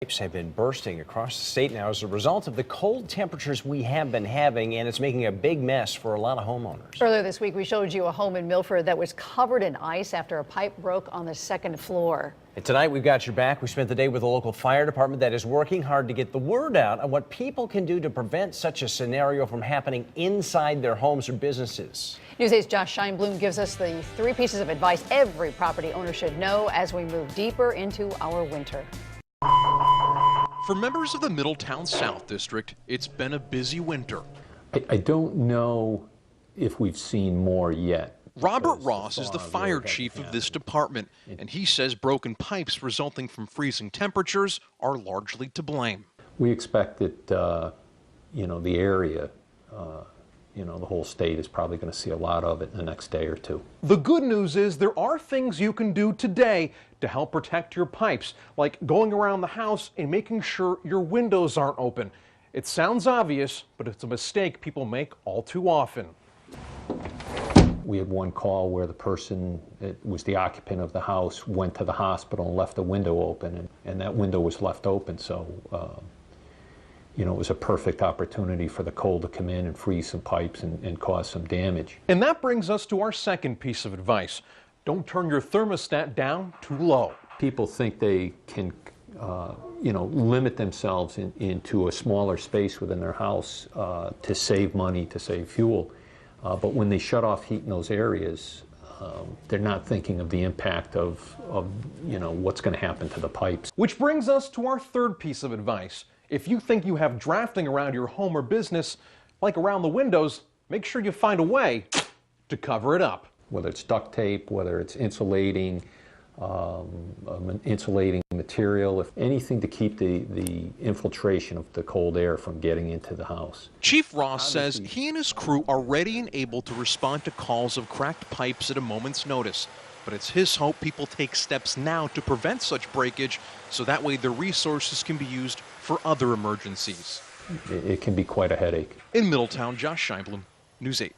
Pipes have been bursting across the state now as a result of the cold temperatures we have been having, and it's making a big mess for a lot of homeowners. Earlier this week, we showed you a home in Milford that was covered in ice after a pipe broke on the second floor. And tonight we've got your back. We spent the day with the local fire department that is working hard to get the word out on what people can do to prevent such a scenario from happening inside their homes or businesses. News 8's Josh Scheinblum gives us the 3 pieces of advice every property owner should know as we move deeper into our winter. For members of the Middletown South District, it's been a busy winter. I don't know if we've seen more yet. Robert Ross is the fire chief of this department, and he says broken pipes resulting from freezing temperatures are largely to blame. We expect that, the area, the whole state is probably going to see a lot of it in the next day or two. The good news is there are things you can do today to help protect your pipes, like going around the house and making sure your windows aren't open. It sounds obvious, but it's a mistake people make all too often. We had one call where the person, it was the occupant of the house, went to the hospital and left the window open, and that window was left open, so it was a perfect opportunity for the cold to come in and freeze some pipes and cause some damage. And that brings us to our second piece of advice. Don't turn your thermostat down too low. People think they can, limit themselves into a smaller space within their house to save money, to save fuel. But when they shut off heat in those areas, they're not thinking of the impact of what's going to happen to the pipes. Which brings us to our third piece of advice. If you think you have drafting around your home or business, like around the windows, make sure you find a way to cover it up. Whether it's duct tape, whether it's insulating, insulating material, if anything to keep the infiltration of the cold air from getting into the house. Chief Ross says he and his crew are ready and able to respond to calls of cracked pipes at a moment's notice. But it's his hope people take steps now to prevent such breakage, so that way the resources can be used for other emergencies. It can be quite a headache. In Middletown, Josh Scheinblum, News 8.